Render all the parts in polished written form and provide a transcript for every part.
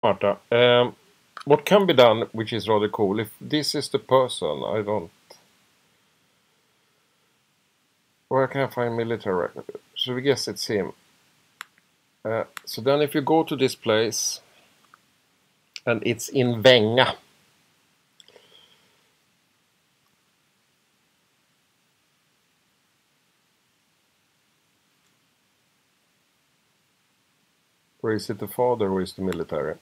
Marta, what can be done, which is rather cool, if this is the person, I don't... Where can I find military record? So we guess it's him. So then if you go to this place, and it's in Vänga. Or is it the father or is the military?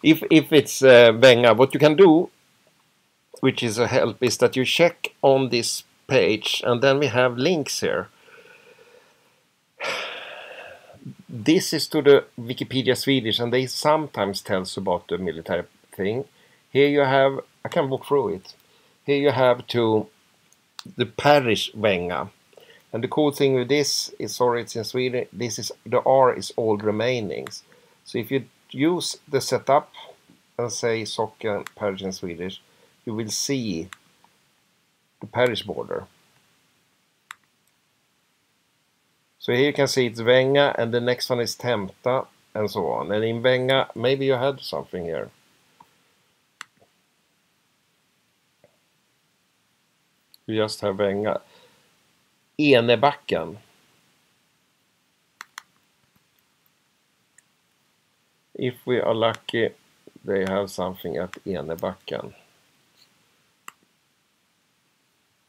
If it's Vänga, what you can do, which is a help, is that you check on this page and then we have links here. This is to the Wikipedia Swedish and they sometimes tells about the military thing. Here you have, I can walk through it. Here you have to the parish Vänga. And the cool thing with this is, sorry, it's in Sweden, this is, the R is all remainings. So if you use the setup and say socken parish in Swedish, you will see the parish border. So here you can see it's Vänga and the next one is Tempta and so on. And in Vänga, maybe you had something here. You just have Vänga. Enebacken. If we are lucky, they have something at Enebacken.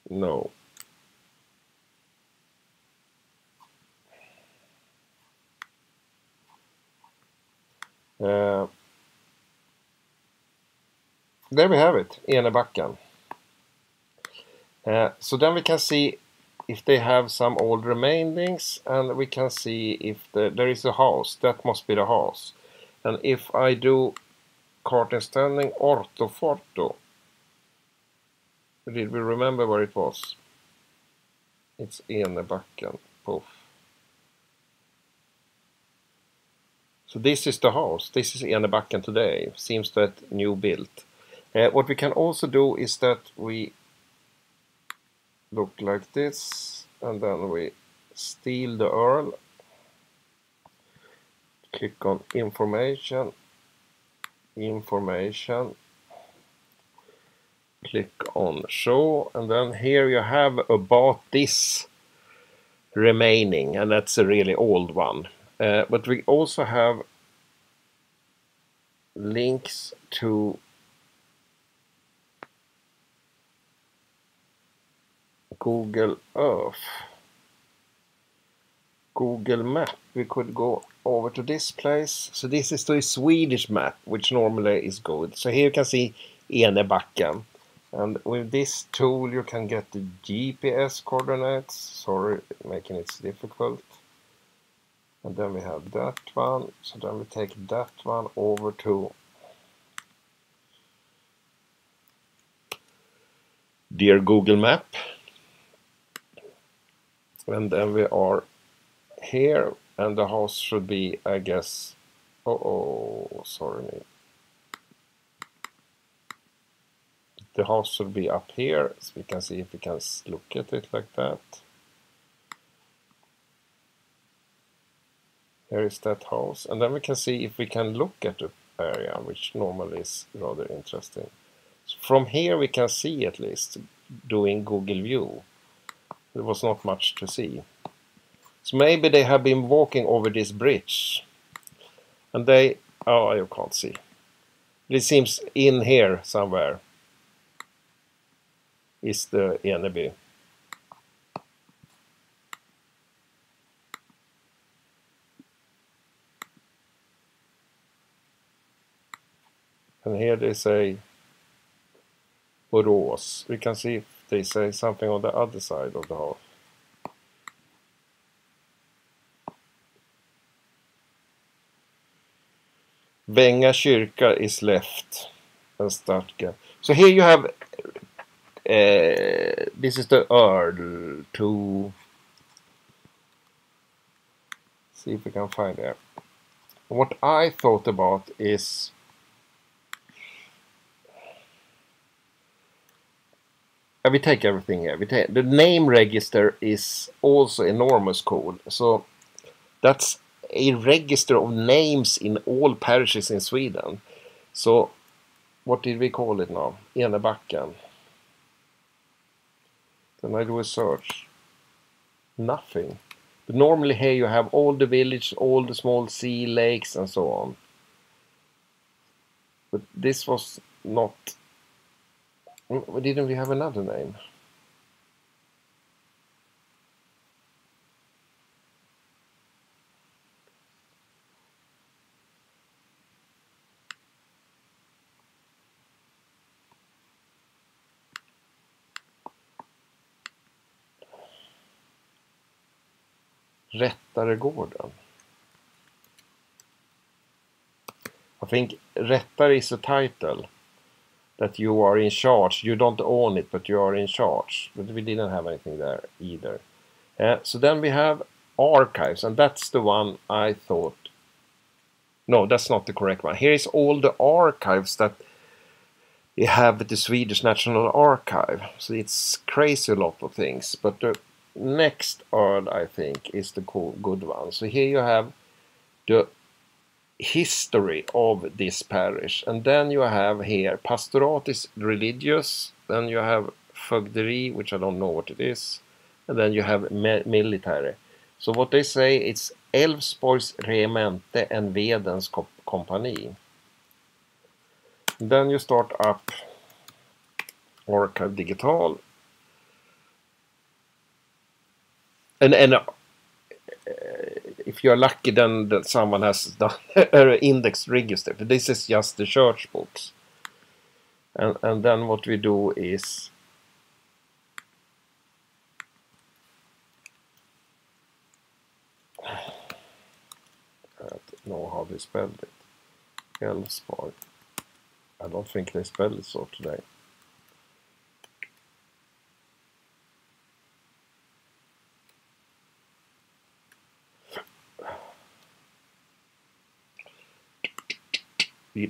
No. There we have it, Enebacken. So then we can see if they have some old remainings and we can see if there is a house. That must be the house. And if I do kartinställning ortofoto, did we remember where it was? It's Enebacken. Poof. So this is the house. This is Enebacken today. Seems that new built. What we can also do is that we look like this and then we steal the URL. Click on information. Click on show and then here you have about this remaining and that's a really old one. But we also have links to Google Earth, Google Map. We could go over to this place. So this is the Swedish map, which normally is good. So here you can see Enebacken. And with this tool you can get the GPS coordinates. Sorry, making it difficult. And then we have that one. So then we take that one over to Dear Google Map. And then we are here and the house should be, I guess, sorry me. The house should be up here, so we can see if we can look at it like that. Here is that house, and then we can see if we can look at the area, which normally is rather interesting. So from here we can see at least, doing Google View. There was not much to see. So maybe they have been walking over this bridge. And they, oh, you can't see. It seems in here somewhere is the Eneby. And here they say Borås. We can see if they say something on the other side of the house. Vänga kyrka is left and Startga. So here you have this is the Earl to see if we can find it. What I thought about is we take everything here. The name register is also enormous cool. So that's a register of names in all parishes in Sweden. So what did we call it now? Enebacken. Then I do a search. Nothing. But normally here you have all the village, all the small sea lakes and so on. But this was not... Didn't we have another name? Rättaregården. I think Rättare is a title that you are in charge. You don't own it, but you are in charge. But we didn't have anything there either. So then we have archives, and that's the one I thought. No, that's not the correct one. Here is all the archives that we have at the Swedish National Archive. So it's crazy a lot of things. But the next word, I think, is the cool, good one. So here you have the history of this parish, and then you have here pastorat is religious, then you have fögderi, which I don't know what it is, and then you have military. So what they say, it's Älvsborgs regemente and Vedens kompani. Then you start up Archive Digital, and if you're lucky, then someone has done an index register. This is just the church books. And then what we do is I don't know how they spelled it. Älvsborg. I don't think they spelled it so today.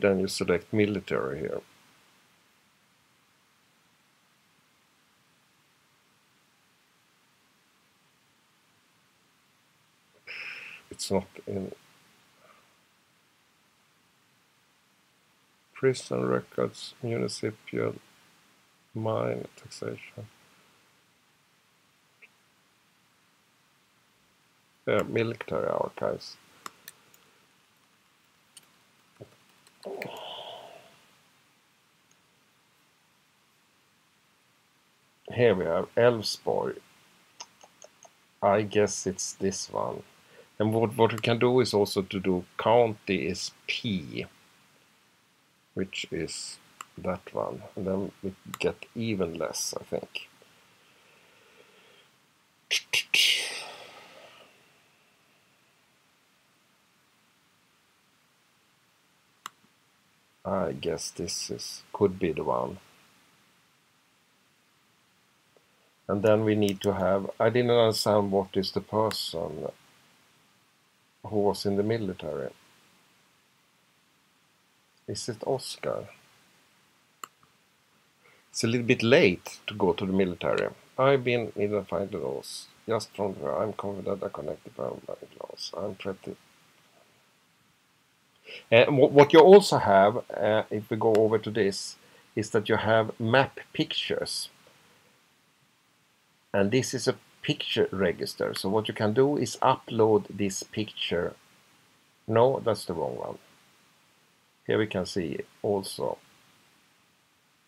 Then you select military here. It's not in prison records, municipal, mine, taxation. Yeah, military archives. Here we have Älvsborg. I guess it's this one. And what we can do is also to do county is P, which is that one. And then we get even less, I think. I guess this could be the one. And then we need to have, I didn't understand what is the person who was in the military. Is it Oscar? It's a little bit late to go to the military. I've been identified to those. Just from where I'm confident I connected by my glass. I'm pretty... what you also have, if we go over to this, is that you have map pictures. And this is a picture register. So what you can do is upload this picture. No, that's the wrong one. Here we can see also.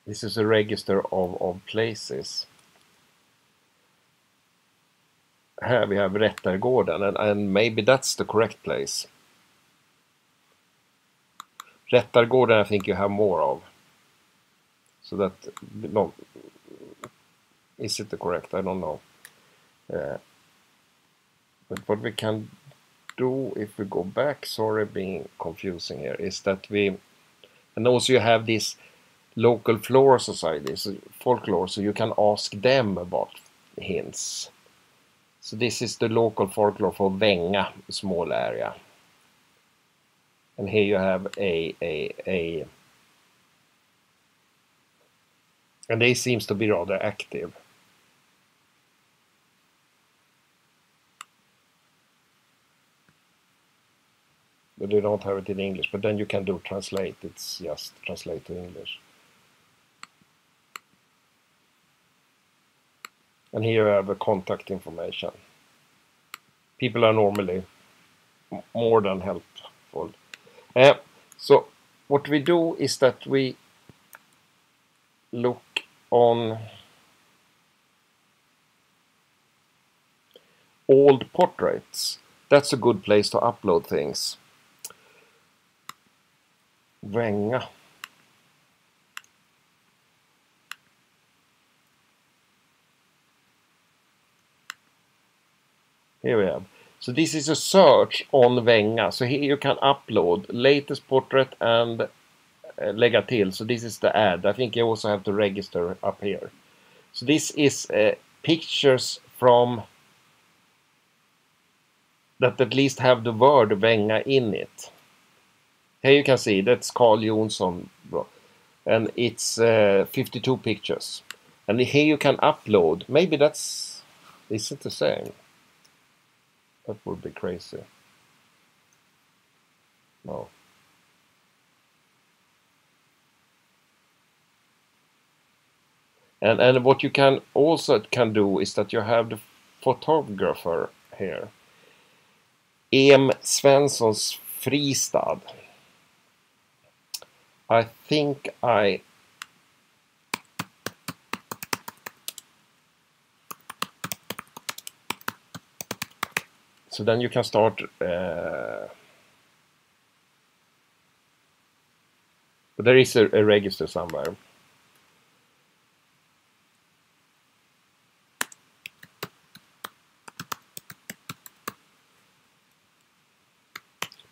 This is a register of places. Here we have Rättargården, and maybe that's the correct place. Rättargården I think you have more of. So that, no, is it the correct? I don't know. But what we can do if we go back, sorry being confusing here, is that we, and also you have this local flora societies, folklore, so you can ask them about hints. So this is the local folklore for Vänga, a small area. And here you have a And they seems to be rather active. But they don't have it in English. But then you can do translate. It's just translate to English. And here you have a contact information. People are normally more than helpful. So what we do is that we look on old portraits. That's a good place to upload things. Vänga. Here we have. So this is a search on Vänga. So here you can upload latest portrait and lägga till. So this is the ad. I think you also have to register up here. So this is pictures from that at least have the word Vänga in it. Here you can see that's Carl Jonsson, and it's 52 pictures. And here you can upload. Maybe that's isn't the same. That would be crazy. No. And what you can also do is that you have the photographer here. Svenssons Fristad. I think so then you can start but there is a register somewhere.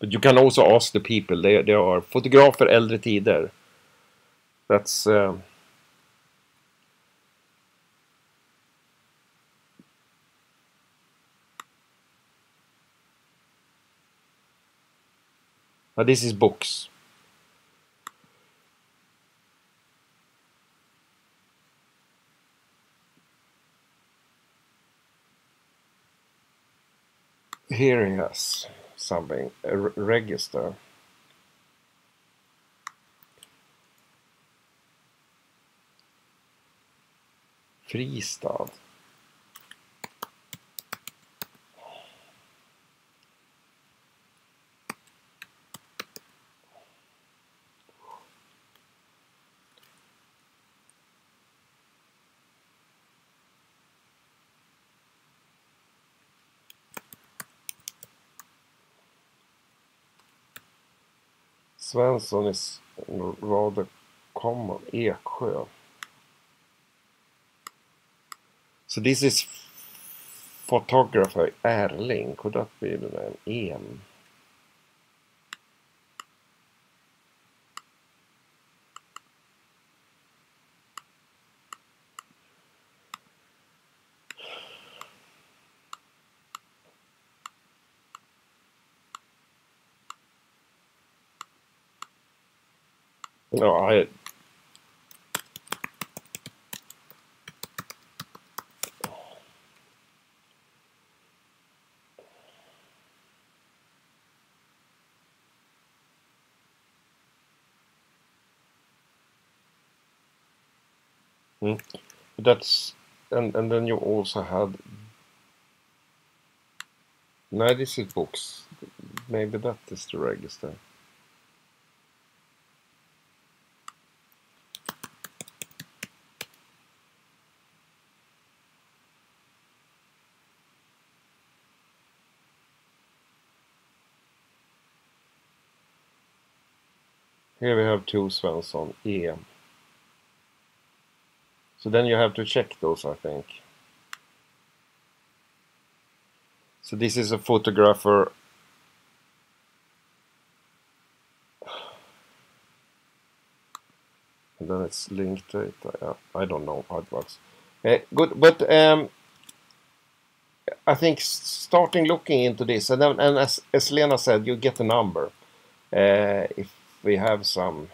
But you can also ask the people. They are fotografer äldre tider. That's this is books. Here he has something, a register. Fristad. Svensson is rather common. Eksjö. So this is photographer Erling. Could that be the name? Em. No, that's and then you also had. No, this is books. Maybe that is the register. Here we have two Svensson, Em. So then you have to check those, I think. So this is a photographer. And then it's linked to it. I don't know how it works. Good, but I think starting looking into this, and then, and as Lena said, you get a number. If we have some,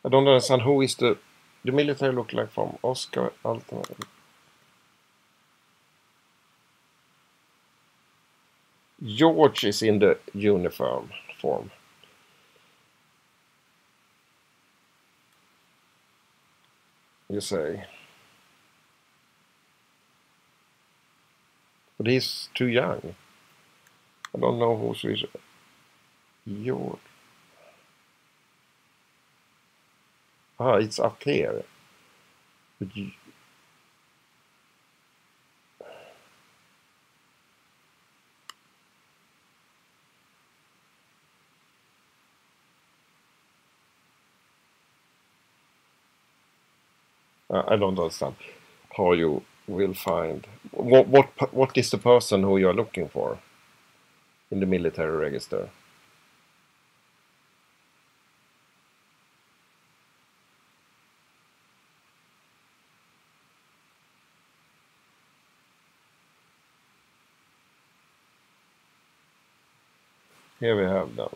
I don't understand who is the the military look like from Oscar Ultimate. George is in the uniform form. You say. But he's too young. I don't know who's which. George. Ah, it's up here. But I don't understand how you will find what is the person who you are looking for in the military register. Here we have them.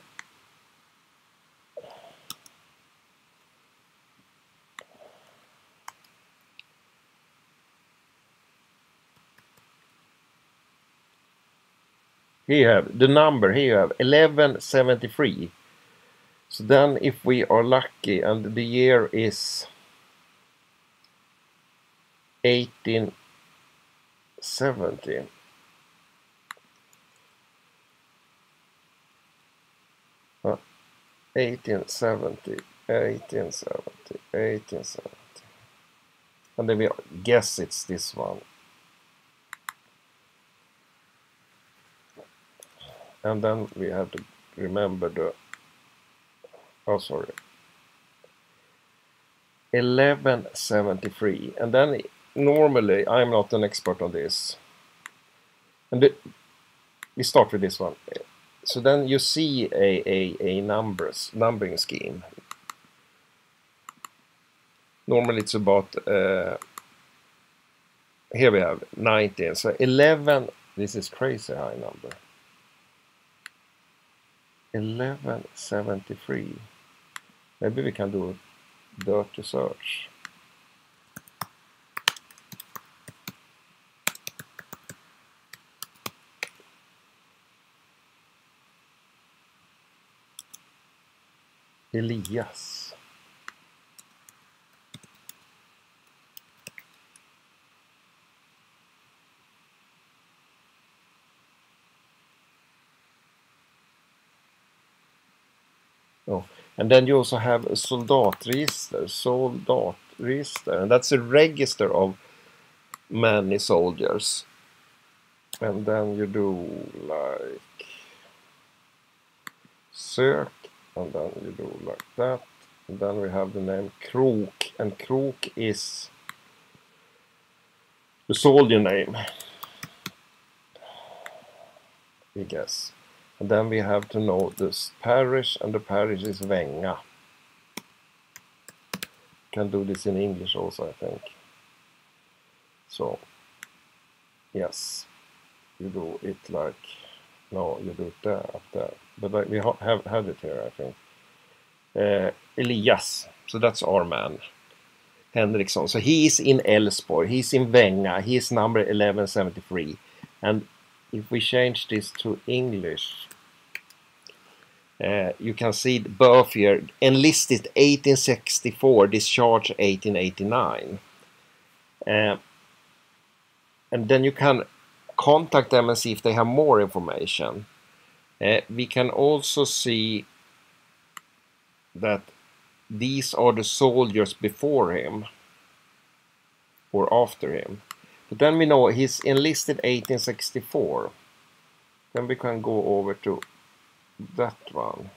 Here you have the number. Here you have 1173. So then if we are lucky and the year is 1870. Uh, 1870, 1870, 1870. And then we guess it's this one. And then we have to remember the, oh sorry, 1173. And then normally, I'm not an expert on this. And we start with this one. So then you see a numbering scheme. Normally it's about, here we have 19. So 11, this is crazy high number. 1173. Maybe we can do a dirty search. Elias. Oh, and then you also have a soldatregister, and that's a register of many soldiers. And then you do like Sök, and then you do like that. And then we have the name Krok, and Krok is the soldier name, I guess. And then we have to know this parish, and the parish is Vänga. Can do this in English also, I think. So, yes, you do it like, no, you do it there, up there. But we have had it here, I think. Elias, so that's our man. Henriksson, so he is in Älvsborg, he's in Vänga, he is number 1173. And if we change this to English, you can see the birth year, enlisted 1864, discharged 1889. And then you can contact them and see if they have more information. We can also see that these are the soldiers before him or after him. But then we know he's enlisted 1864. Then we can go over to that one.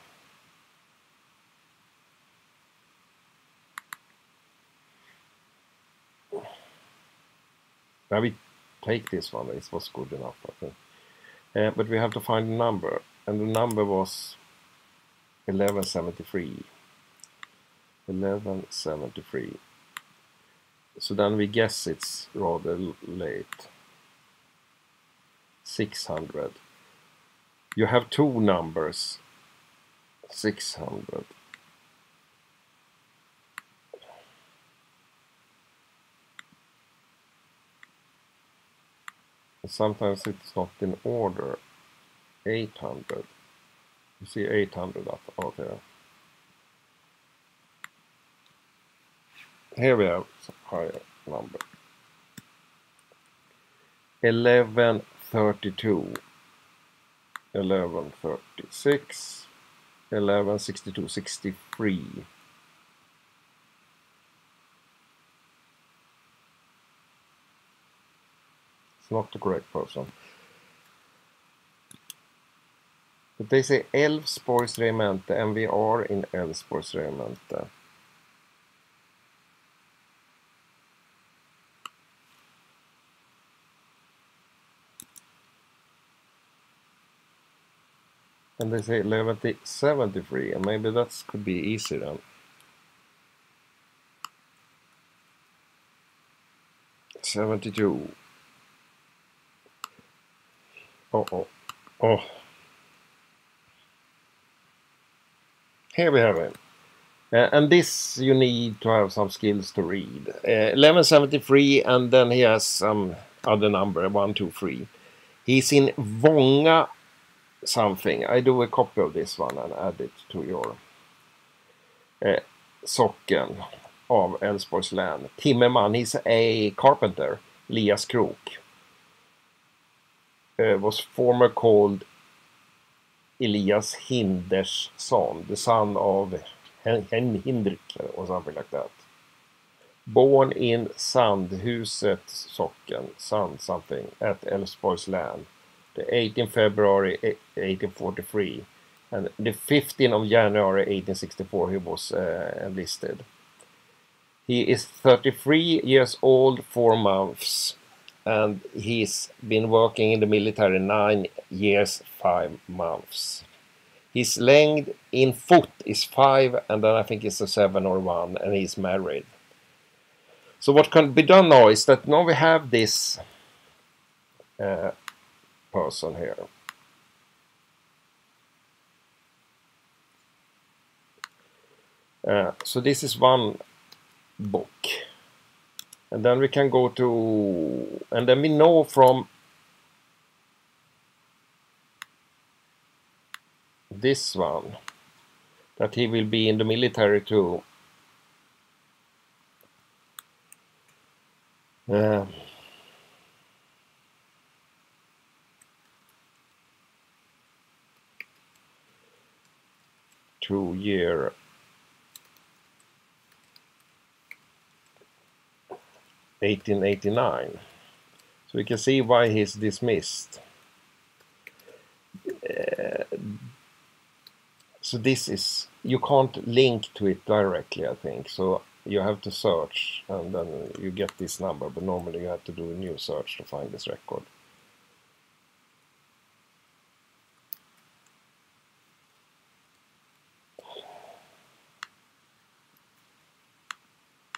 Now we take this one, it was good enough, I think. But we have to find the number, and the number was 1173. 1173. So then we guess it's rather late. 600. You have two numbers. 600. Sometimes it's not in order. 800. You see 800 up out there. Here we have some higher number. 1132, 1136, 1162, 63. It's not the correct person. But they say Älvsborgs regemente, and we are in Älvsborgs regemente. And they say 1173, and maybe that could be easy then. 72. Oh. Here we have it. And this you need to have some skills to read. 1173, and then he has some other number, 123. He's in Vänga something. I do a copy of this one and add it to your socken av Älvsborgs län. Timmerman, he's a carpenter. Elias Krok was former called Elias Hindersson, the son of Henrik or something like that. Born in Sandhuset socken, Sand something, at Älvsborgs län, the 18th February 1843, and the 15th of January 1864 he was enlisted. He is 33 years old, 4 months, and he's been working in the military 9 years, 5 months. His length in foot is 5, and then I think it's a 7 or 1, and he's married. So what can be done now is that now we have this person here. So this is one book. And then we can go to, and then we know from this one that he will be in the military too. 2 year 1889. So we can see why he's dismissed. So this is, you can't link to it directly, I think. So you have to search, and then you get this number. But normally you have to do a new search to find this record.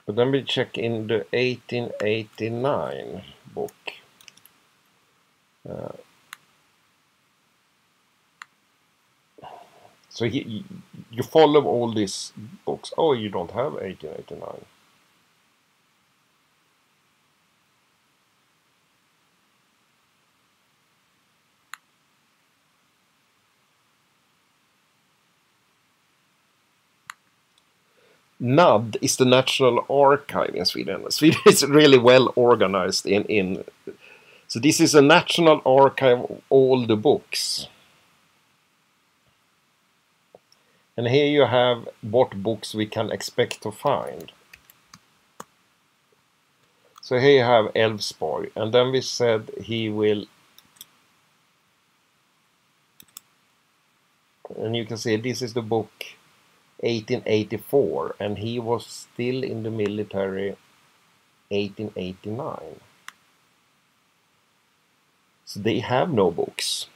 But then we check in the 1889 book. So you follow all these books. Oh, you don't have 1889. NAD is the National Archive in Sweden. Sweden is really well organized in. So this is a national archive of all the books. And here you have what books we can expect to find. So here you have Älvsborg, and then we said he will, and you can see this is the book 1884, and he was still in the military 1889. So they have no books.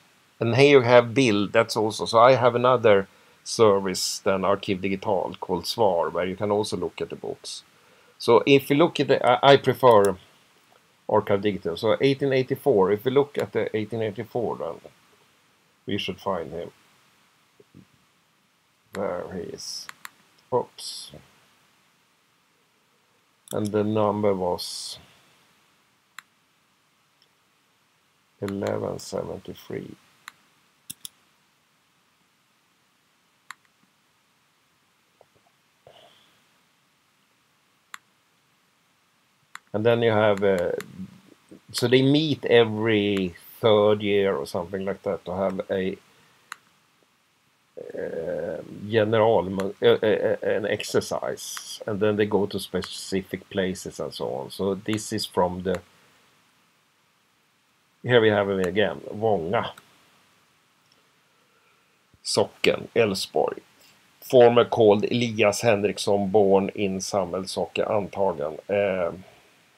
And here you have Bill, that's also, so I have another service than Arkiv Digital called Svar, where you can also look at the books. So if you look at the, I prefer Archive Digital. So 1884, if we look at the 1884 then, we should find him. There he is. Oops. And the number was 1173. And then you have, so they meet every third year or something like that to have a an exercise, and then they go to specific places and so on. So this is from the, here we have it again, Vänga socken, Älvsborg. Former called Elias Henriksson, born in Samhällssocken, antagen,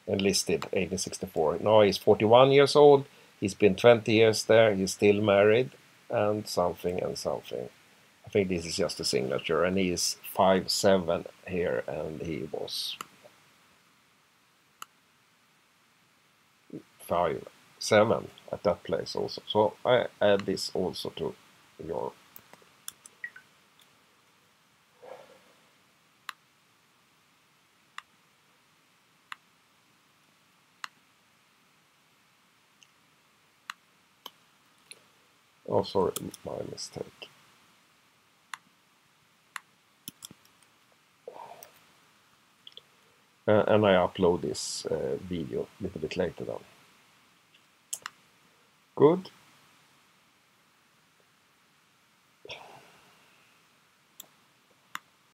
enlisted 1864. Now he's 41 years old. He's been 20 years there. He's still married, and something and something. I think this is just a signature, and he is 5'7" here, and he was 5'7" at that place also. So I add this also to your. Oh, sorry, my mistake. And I upload this video a little bit later then. Good.